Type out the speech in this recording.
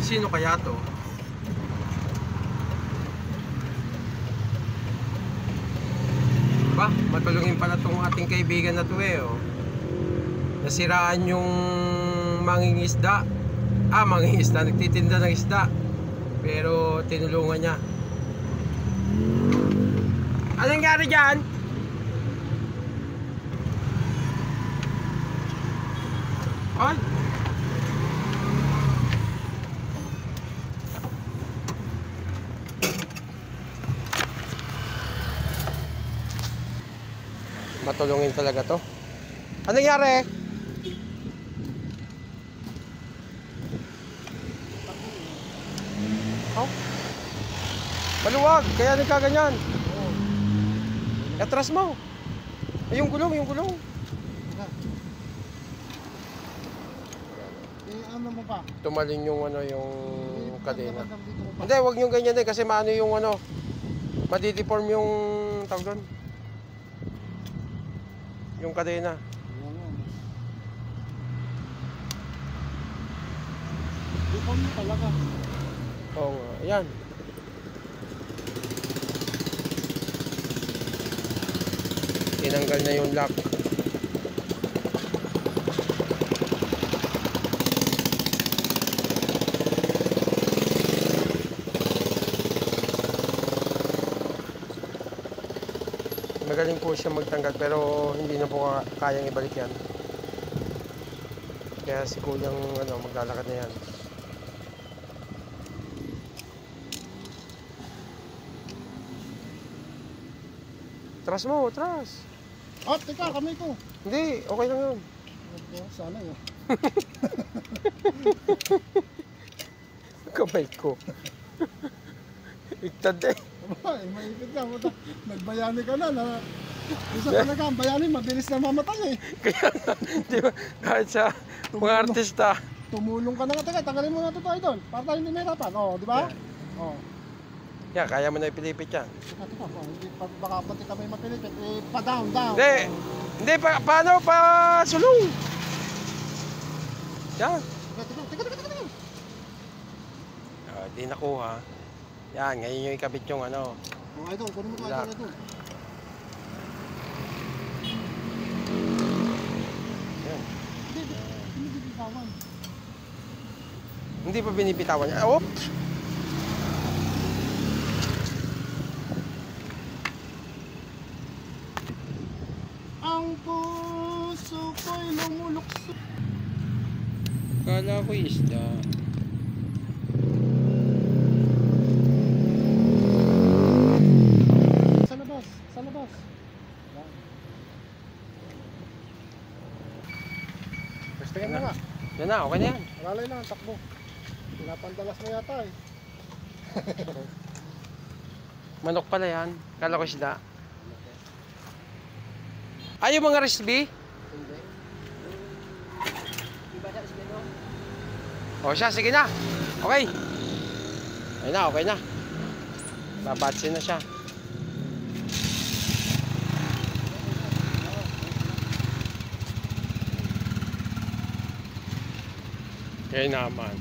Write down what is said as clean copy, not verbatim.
Sino kaya to? Ba, matulungin pala tong ating kaibigan na to eh, oh. Nasiraan yung mangingisda. Mangingisda, nagtitinda ng isda. Pero tinulungan niya. Anong nangyari dyan? Ay! Matulungin talaga to. Anong nangyari? Oh? Maluwag, kaya nagkaganyan. Atras mo. Ay, yung gulong, yung gulong. Ano mo pa? Tumalin yung ano, yung kadena. Hindi, wag yung ganyan eh, kasi maano yung ano, madideform yung tawag doon. Yung kadena. Deform mo talaga. Oo nga, ayan. Tinanggal na yung lock. Magaling po siya magtanggal pero hindi na po kayang ibalik yan. Kaya si Kuyang ano, maglalakad na yan. Tras mo, tras. Oh, teka, kamay ko. Hindi, okay lang yun. Sana yun. Kamay ko. Iktad eh. Ay, maipit ka. Nagbayani ka na. Isa talaga, ang bayani, mabilis na mamatay eh. Kaya di ba, kahit sa mga artista. Tumulong ka na nga. Teka, tanggalin mo na ito tayo doon. Para tayo hindi mahirapan. Oh, di ba? Yeah. Oh. Yeah, kaya mo na ipilipit yan. Teka, hindi baka pati kami mapilipit. Pa-down. Hindi, paano pa sulong? Yan. Teka. Di nakuha. Yan, ngayon yung ikabit yung ano. Oh, idol, kunin mo ito, idol. Yan. Hindi bibitawan. Hindi pa binibitawan niya. Oh! Ang puso ko'y lumulukso. Kala ko isda. Sa labas. Basta yan na nga. Yan na, okay na yan. Malalay na, takbo. Pinapandalas mo yata eh. Manok pala yan. Kala ko isda. Ay, yung mga recipe? Hindi. Iba na recipe no? O siya, sige na. Okay. Ayun na, okay na. Babatsin na siya. Kaya naman.